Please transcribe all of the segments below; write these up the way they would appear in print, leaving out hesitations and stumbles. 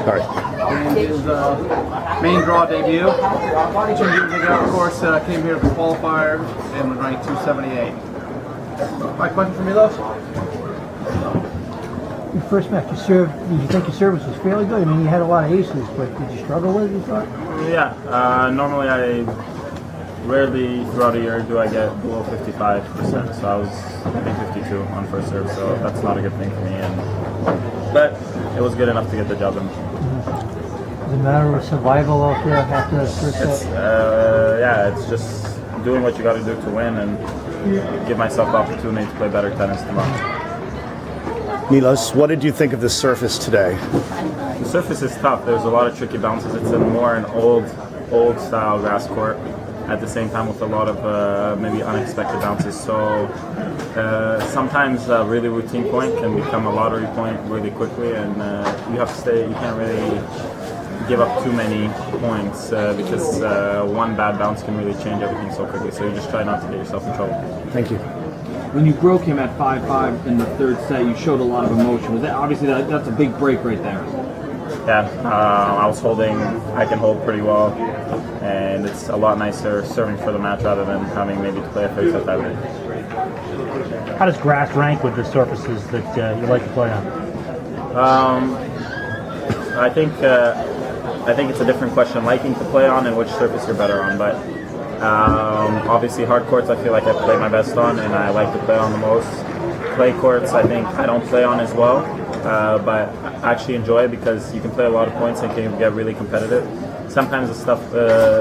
All right. And his main draw debut. 2 years ago, of course, came here for qualifier and was ranked 278. My question for Milos? Your first match, did you think your service was fairly good? I mean, you had a lot of aces, but did you struggle with it, you thought? Yeah, normally I rarely throughout a year do I get below 55%, so I was, I think, 52 on first serve, so that's not a good thing for me. But it was good enough to get the job done. Is it a matter of survival out there after the first set? Yeah, it's just doing what you got to do to win and give myself the opportunity to play better tennis tomorrow. Milos, what did you think of the surface today? The surface is tough. There's a lot of tricky bounces. It's more an old style grass court. At the same time, with a lot of maybe unexpected bounces. So sometimes a really routine point can become a lottery point really quickly, and you have to stay. You can't really give up too many points because one bad bounce can really change everything so quickly. So you just try not to get yourself in trouble. Thank you. When you broke him at 5-5 in the third set, you showed a lot of emotion. Was that obviously that's a big break right there? Yeah, I was holding. I can hold pretty well, and it's a lot nicer serving for the match rather than having maybe to play a third set that way. How does grass rank with the surfaces that you like to play on? I think it's a different question liking to play on and which surface you're better on, but. Obviously hard courts I feel like I play my best on and I like to play on the most. Clay courts I think I don't play on as well, but I actually enjoy it because you can play a lot of points and can get really competitive. Sometimes the stuff,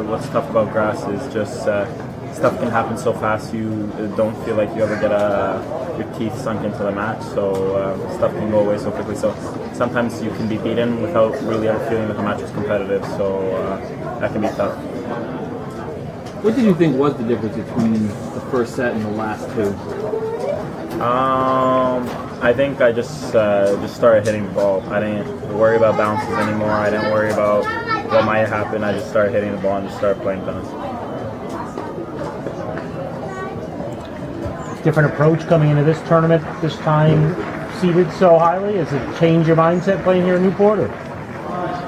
what's tough about grass is just stuff can happen so fast you don't feel like you ever get your teeth sunk into the match, so stuff can go away so quickly. So sometimes you can be beaten without really ever feeling that the match was competitive, so that can be tough. What did you think was the difference between the first set and the last two? I think I just started hitting the ball. I didn't worry about bounces anymore. I didn't worry about what might happen. I just started hitting the ball and just started playing tennis. Different approach coming into this tournament, this time seeded so highly? Has it changed your mindset playing here in Newport? Or?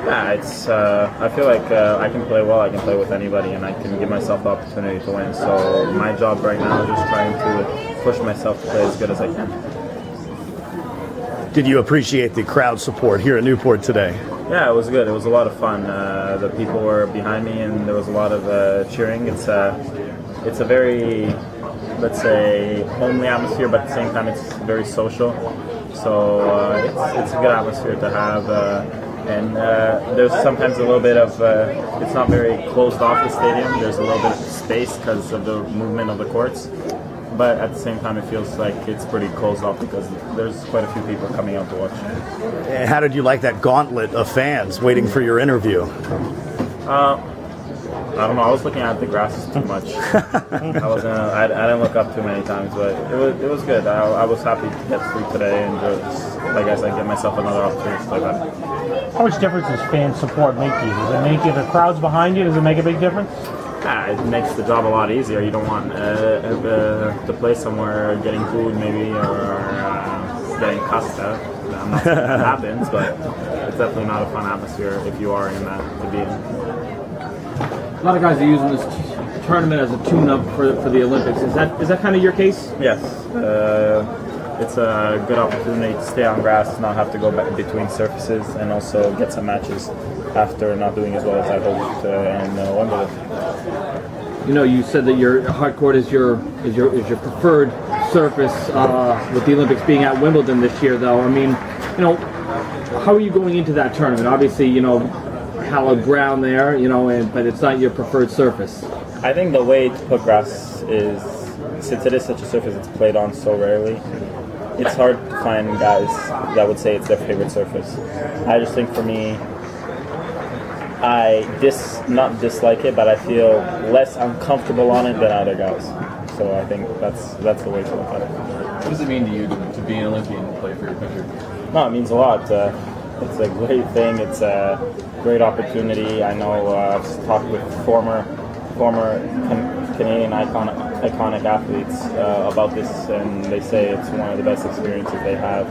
Yeah, it's. I feel like I can play well. I can play with anybody, and I can give myself the opportunity to win. So my job right now is just trying to push myself to play as good as I can. Did you appreciate the crowd support here at Newport today? Yeah, it was good. It was a lot of fun. The people were behind me, and there was a lot of cheering. It's a very, let's say, homely atmosphere, but at the same time, it's very social. So it's a good atmosphere to have. And there's sometimes a little bit of, it's not very closed off the stadium. There's a little bit of space because of the movement of the courts. But at the same time, it feels like it's pretty closed off because there's quite a few people coming out to watch. How did you like that gauntlet of fans waiting for your interview? I don't know. I was looking at the grasses too much. I didn't look up too many times, but it was good. I was happy to get through today and just, like I said, give myself another opportunity to play better. How much difference does fan support make to you? Does it make, if the crowd's behind you, does it make a big difference? Yeah, it makes the job a lot easier. You don't want to play somewhere getting booed maybe or getting cussed at. I'm not saying that happens, but it's definitely not a fun atmosphere if you are in that to be in. A lot of guys are using this tournament as a tune-up for the Olympics. Is that kind of your case? Yes. It's a good opportunity to stay on grass, not have to go back between surfaces, and also get some matches after not doing as well as I hoped in Wimbledon. You know, you said that your hard court is your preferred surface with the Olympics being at Wimbledon this year, though. I mean, you know, how are you going into that tournament? Obviously, you know, hallowed ground there, you know, but it's not your preferred surface. I think the way to put grass is, since it is such a surface it's played on so rarely, it's hard to find guys that would say it's their favorite surface. I just think for me, I not dislike it, but I feel less uncomfortable on it than other guys. So I think that's the way to look at it. What does it mean to you to be an Olympian and play for your country? No, it means a lot. It's a great thing. It's a great opportunity. I know I've talked with former Canadian iconic athletes about this, and they say it's one of the best experiences they have.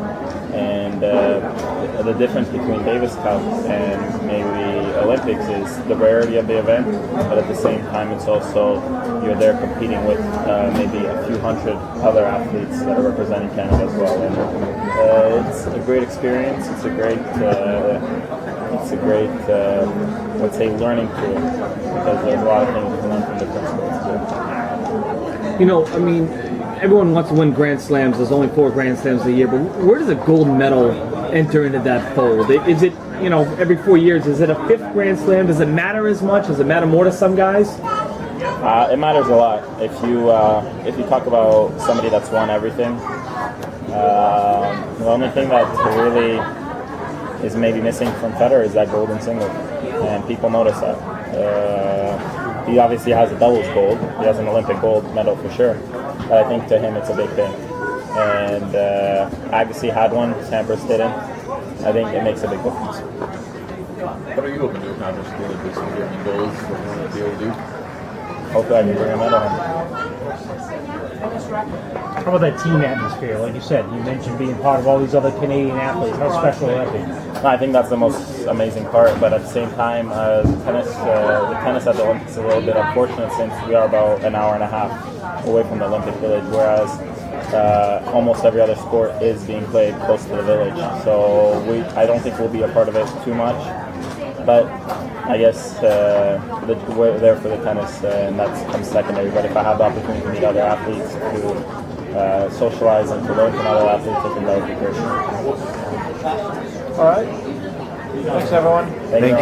And the difference between Davis Cup and maybe Olympics is the rarity of the event, but at the same time, it's also you're there competing with maybe a few hundred other athletes that are representing Canada as well. And it's a great experience. It's a great let's say, learning tool, because there's a lot of things you can learn from different sports too. You know, I mean, everyone wants to win Grand Slams. There's only 4 Grand Slams a year, but where does a gold medal enter into that fold? Is it, you know, every 4 years? Is it a 5th Grand Slam? Does it matter as much? Does it matter more to some guys? It matters a lot. If you talk about somebody that's won everything, the only thing that really is maybe missing from Federer is that gold in singles, and people notice that. He obviously has a doubles gold. He has an Olympic gold medal for sure. But I think to him it's a big thing. And Agassi had one, Sampras didn't. I think it makes a big difference. What are you hoping to accomplish the Olympics? Are there any goals that you want to be able to do? Hopefully I can bring a medal home. How about that team atmosphere? Like you said, you mentioned being part of all these other Canadian athletes. How special would that be? I think that's the most amazing part, but at the same time, the tennis at the Olympics is a little bit unfortunate since we are about an hour and a half away from the Olympic Village, whereas almost every other sport is being played close to the village. So I don't think we'll be a part of it too much, but I guess we're there for the tennis, and that comes secondary. But if I have the opportunity to meet other athletes, to socialize and to learn from other athletes, I think that would be great. All right. Thanks, everyone. Thank you.